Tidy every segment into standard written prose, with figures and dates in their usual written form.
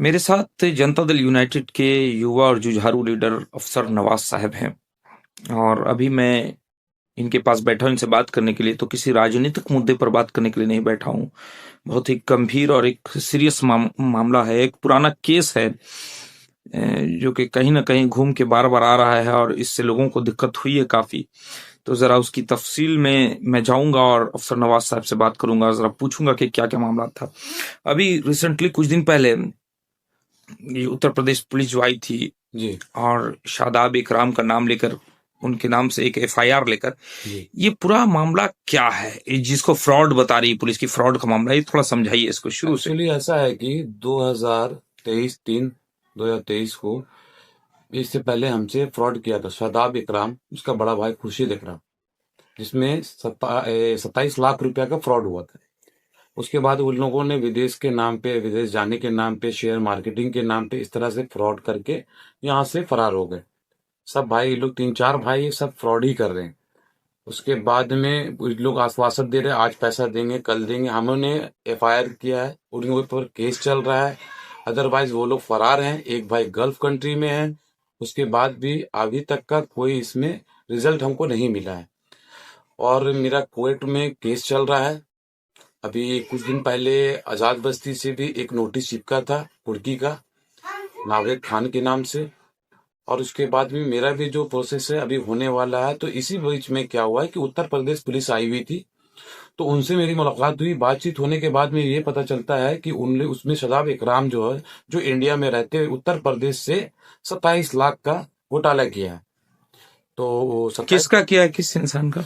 मेरे साथ जनता दल यूनाइटेड के युवा और जुझारू लीडर अफसर नवाज साहब हैं और अभी मैं इनके पास बैठा हूं इनसे बात करने के लिए। तो किसी राजनीतिक मुद्दे पर बात करने के लिए नहीं बैठा हूं। बहुत ही गंभीर और एक सीरियस मामला है, एक पुराना केस है जो कि कहीं ना कहीं घूम के बार बार आ रहा है और इससे लोगों को दिक्कत हुई है काफी। तो जरा उसकी तफसील में मैं जाऊंगा और अफसर नवाज साहब से बात करूंगा, जरा पूछूंगा कि क्या क्या मामला था। अभी रिसेंटली कुछ दिन पहले ये उत्तर प्रदेश पुलिस जो आई थी जी और शादाब इकराम का नाम लेकर, उनके नाम से एक एफआईआर लेकर, जी ये पूरा मामला क्या है? ये जिसको फ्रॉड बता रही है पुलिस की, फ्रॉड का मामला, ये थोड़ा समझाइए इसको शुरू से। एक्चुअली ऐसा है कि 2023 को इससे पहले हमसे फ्रॉड किया था शादाब इकराम, उसका बड़ा भाई खुर्शीद इकराम, जिसमें 27 लाख रुपया का फ्रॉड हुआ था। उसके बाद उन लोगों ने विदेश के नाम पे, विदेश जाने के नाम पे, शेयर मार्केटिंग के नाम पे इस तरह से फ्रॉड करके यहाँ से फरार हो गए। सब भाई, ये लोग 3-4 भाई सब फ्रॉड ही कर रहे हैं। उसके बाद में कुछ लोग आश्वासन दे रहे हैं, आज पैसा देंगे, कल देंगे। हमने एफआईआर किया है, उनके ऊपर केस चल रहा है। अदरवाइज वो लोग फरार हैं। एक भाई गल्फ कंट्री में है। उसके बाद भी अभी तक का कोई इसमें रिजल्ट हमको नहीं मिला है। और मेरा कोर्ट में केस चल रहा है। अभी कुछ दिन पहले आजाद बस्ती से भी एक नोटिस चिपका था, कुर्की का, नावेद खान के नाम से। और उसके बाद भी मेरा भी जो प्रोसेस है अभी होने वाला है। तो इसी बीच में क्या हुआ है कि उत्तर प्रदेश पुलिस आई हुई थी, तो उनसे मेरी मुलाकात हुई। बातचीत होने के बाद में ये पता चलता है कि उनने उसमें शदाब इकराम जो है, जो इंडिया में रहते हुए उत्तर प्रदेश से 27 लाख का घोटाला किया है। तो 27, किसका किया है, किस इंसान का?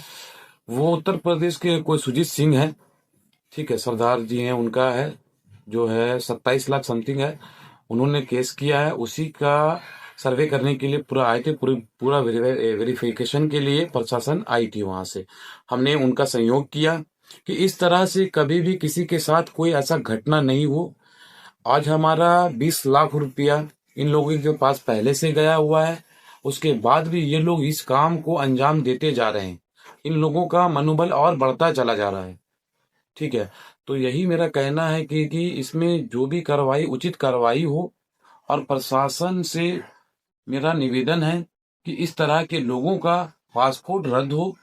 वो उत्तर प्रदेश के कोई सुजीत सिंह है, ठीक है, सरदार जी हैं, उनका है, जो है 27 लाख समथिंग है। उन्होंने केस किया है, उसी का सर्वे करने के लिए पूरा आए थे। पूरा वेरिफिकेशन के लिए प्रशासन आई थी वहां से। हमने उनका सहयोग किया कि इस तरह से कभी भी किसी के साथ कोई ऐसा घटना नहीं हो। आज हमारा 20 लाख रुपया इन लोगों के पास पहले से गया हुआ है। उसके बाद भी ये लोग इस काम को अंजाम देते जा रहे हैं। इन लोगों का मनोबल और बढ़ता चला जा रहा है, ठीक है। तो यही मेरा कहना है कि इसमें जो भी कार्रवाई, उचित कार्रवाई हो। और प्रशासन से मेरा निवेदन है कि इस तरह के लोगों का पासपोर्ट रद्द हो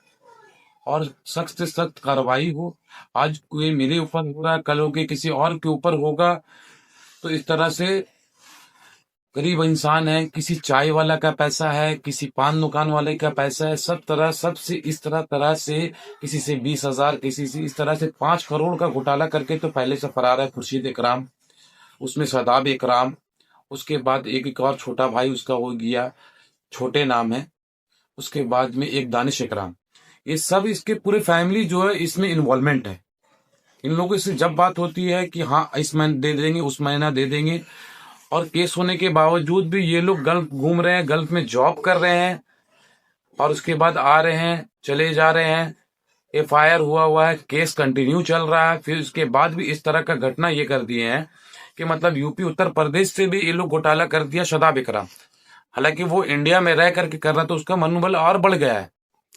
और सख्त से सख्त कार्रवाई हो। आज कोई मेरे ऊपर हो रहा है, कल होके किसी और के ऊपर होगा। तो इस तरह से गरीब इंसान है, किसी चाय वाला का पैसा है, किसी पान दुकान वाले का पैसा है, सब तरह सबसे इस तरह से किसी से 20,000, किसी से इस तरह से 5 करोड़ का घोटाला करके तो पहले से फरार है खुर्शीद इकराम, उसमें शादाब इकराम। उसके बाद एक और छोटा भाई उसका हो गया, छोटे नाम है। उसके बाद में एक दानिश इकराम। ये सब, इसके पूरे फैमिली जो है इसमें इन्वॉल्वमेंट है। इन लोगों से जब बात होती है कि हाँ इस महीने दे देंगे, उस महीना दे देंगे, और केस होने के बावजूद भी ये लोग गल्फ घूम रहे हैं, गल्फ में जॉब कर रहे हैं, और उसके बाद आ रहे हैं, चले जा रहे हैं। एफआईआर हुआ है, केस कंटिन्यू चल रहा है। फिर उसके बाद भी इस तरह का घटना ये कर दिए हैं कि मतलब यूपी उत्तर प्रदेश से भी ये लोग घोटाला कर दिया शदाब इकराम। हालांकि वो इंडिया में रह करके कर रहा, तो उसका मनोबल और बढ़ गया है।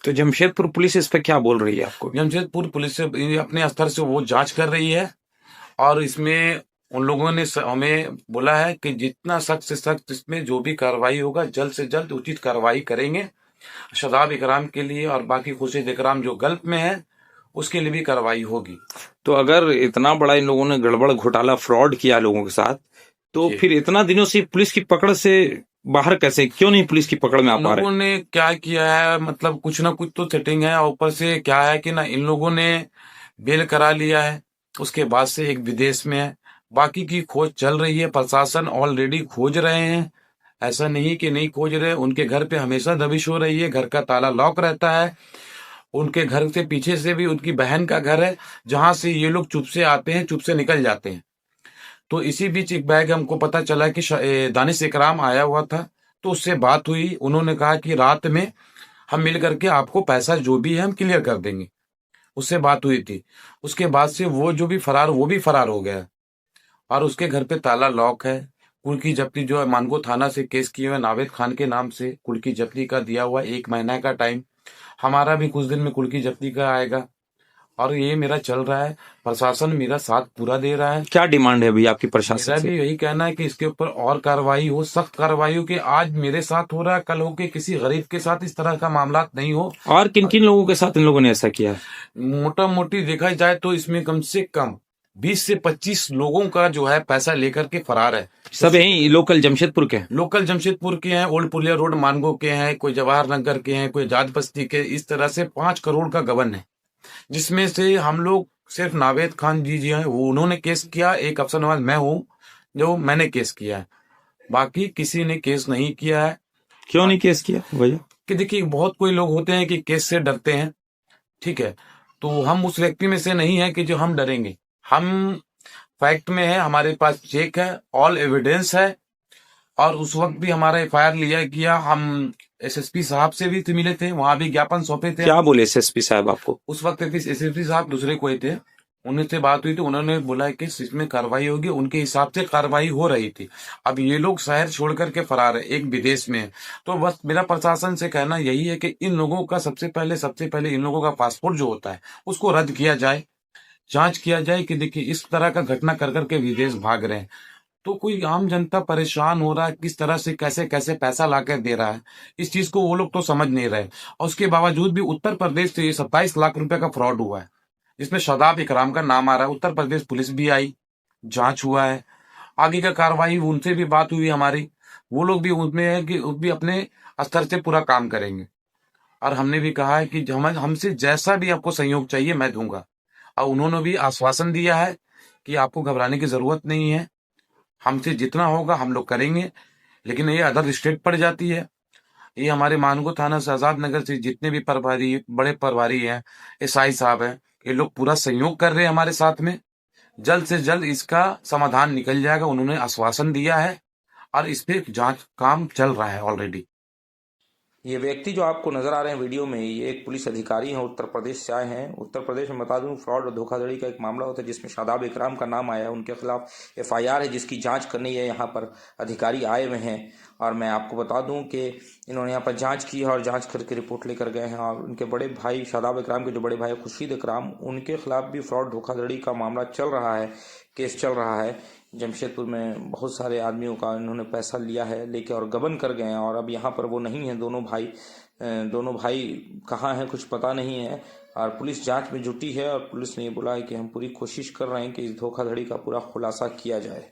तो जमशेदपुर पुलिस इस पे क्या बोल रही है आपको? जमशेदपुर पुलिस से अपने स्तर से वो जांच कर रही है। और इसमें उन लोगों ने हमें बोला है कि जितना सख्त से सख्त इसमें जो भी कार्रवाई होगा, जल्द से जल्द उचित कार्रवाई करेंगे शदाब इकराम के लिए। और बाकी खुर्शीद इकराम जो गल्फ में है, उसके लिए भी कार्रवाई होगी। तो अगर इतना बड़ा इन लोगों ने गड़बड़ घोटाला फ्रॉड किया लोगों के साथ, तो जी, फिर इतना दिनों से पुलिस की पकड़ से बाहर कैसे, क्यों नहीं पुलिस की पकड़ में आ इन पा रहे? लोगों ने क्या किया है, मतलब कुछ ना कुछ तो सेटिंग है। और ऊपर से क्या है कि ना, इन लोगों ने बेल करा लिया है, उसके बाद से एक विदेश में है। बाकी की खोज चल रही है, प्रशासन ऑलरेडी खोज रहे हैं। ऐसा नहीं कि नहीं खोज रहे। उनके घर पे हमेशा दबिश हो रही है, घर का ताला लॉक रहता है। उनके घर से पीछे से भी उनकी बहन का घर है, जहां से ये लोग चुप से आते हैं, चुप से निकल जाते हैं। तो इसी बीच एक बैग हमको पता चला कि दानिश इकराम आया हुआ था। तो उससे बात हुई, उन्होंने कहा कि रात में हम मिल करके आपको पैसा जो भी है हम क्लियर कर देंगे। उससे बात हुई थी। उसके बाद से वो जो भी फरार, वो भी फरार हो गया। और उसके घर पे ताला लॉक है। कुर्की जब्ती जो है, मानगो थाना से केस किए हुए नावेद खान के नाम से कुर्की जब्ती का दिया हुआ 1 महीना का टाइम। हमारा भी कुछ दिन में कुर्की जब्ती का आएगा। और ये मेरा चल रहा है। प्रशासन मेरा साथ पूरा दे रहा है। क्या डिमांड है अभी आपकी प्रशासन मेरा से? भी यही कहना है कि इसके ऊपर और कार्रवाई हो, सख्त कार्रवाई हो, कि आज मेरे साथ हो रहा है, कल हो के किसी गरीब के साथ इस तरह का मामला नहीं हो। और किन किन लोगों के साथ इन लोगों ने ऐसा किया है? मोटा मोटी देखा जाए तो इसमें कम से कम 20 से 25 लोगों का जो है पैसा लेकर के फरार है। सब यही लोकल जमशेदपुर के हैं? लोकल जमशेदपुर के हैं, ओल्ड पुलिया रोड मानगो के हैं, कोई जवाहर नगर के हैं, कोई आजाद बस्ती के। इस तरह से 5 करोड़ का गबन है, जिसमें से हम लोग सिर्फ नावेद खान जी हैं, वो उन्होंने केस किया। एक अफसर नवाज मैं हूँ जो मैंने केस किया है, बाकी किसी ने केस नहीं किया है। क्यों नहीं केस किया भैया? कि देखिए, बहुत कोई लोग होते हैं कि केस से डरते हैं, ठीक है, तो हम उस व्यक्ति में से नहीं है कि जो हम डरेंगे। हम फैक्ट में है, हमारे पास चेक है, ऑल एविडेंस है। और उस वक्त भी हमारा एफआईआर लिया गया। हम एसएसपी साहब से भी मिले थे, वहां भी ज्ञापन सौंपे थे। क्या बोले एसएसपी साहब आपको? उस वक्त एसएसपी साहब दूसरे कोई थे, उनसे बात हुई थी, उन्होंने बोला कि इसमें कार्रवाई होगी, उनके हिसाब से कार्रवाई हो रही थी। अब ये लोग शहर छोड़ करके फरार है, एक विदेश में है। तो बस मेरा प्रशासन से कहना यही है कि इन लोगों का सबसे पहले इन लोगों का पासपोर्ट जो होता है उसको रद्द किया जाए, जांच किया जाए कि देखिए इस तरह का घटना कर करके विदेश भाग रहे हैं। तो कोई आम जनता परेशान हो रहा है, किस तरह से कैसे कैसे पैसा लाकर दे रहा है, इस चीज को वो लोग तो समझ नहीं रहे। और उसके बावजूद भी उत्तर प्रदेश से ये 27 लाख रुपए का फ्रॉड हुआ है, जिसमें शादाब इकराम का नाम आ रहा है। उत्तर प्रदेश पुलिस भी आई, जांच हुआ है, आगे का कार्रवाई, उनसे भी बात हुई हमारी। वो लोग भी उसमें है कि वो भी अपने स्तर से पूरा काम करेंगे। और हमने भी कहा है कि हमसे जैसा भी आपको सहयोग चाहिए मैं दूंगा। और उन्होंने भी आश्वासन दिया है कि आपको घबराने की जरूरत नहीं है, हमसे जितना होगा हम लोग करेंगे। लेकिन ये अदर स्टेट पड़ जाती है। ये हमारे मानगो थाना शहजाद नगर से जितने भी प्रभारी, बड़े प्रभारी हैं, एसआई साहब हैं, ये लोग पूरा सहयोग कर रहे हैं हमारे साथ में। जल्द से जल्द इसका समाधान निकल जाएगा, उन्होंने आश्वासन दिया है। और इस पे जांच काम चल रहा है ऑलरेडी। ये व्यक्ति जो आपको नजर आ रहे हैं वीडियो में, ये एक पुलिस अधिकारी हैं, उत्तर प्रदेश से आए हैं। उत्तर प्रदेश में बता दूं फ्रॉड और धोखाधड़ी का एक मामला होता है जिसमें शादाब इकराम का नाम आया है। उनके खिलाफ एफआईआर है जिसकी जांच करनी है। यहाँ पर अधिकारी आए हुए हैं और मैं आपको बता दूं कि इन्होंने यहाँ पर जांच की है और जांच करके रिपोर्ट लेकर गए हैं। और उनके बड़े भाई शादाब इकराम के जो बड़े भाई खुर्शीद इकराम, उनके खिलाफ भी फ्रॉड धोखाधड़ी का मामला चल रहा है, केस चल रहा है। जमशेदपुर में बहुत सारे आदमियों का इन्होंने पैसा लिया है, लेके और गबन कर गए हैं। और अब यहाँ पर वो नहीं है, दोनों भाई कहाँ हैं कुछ पता नहीं है। और पुलिस जांच में जुटी है और पुलिस ने ये बोला है कि हम पूरी कोशिश कर रहे हैं कि इस धोखाधड़ी का पूरा खुलासा किया जाए।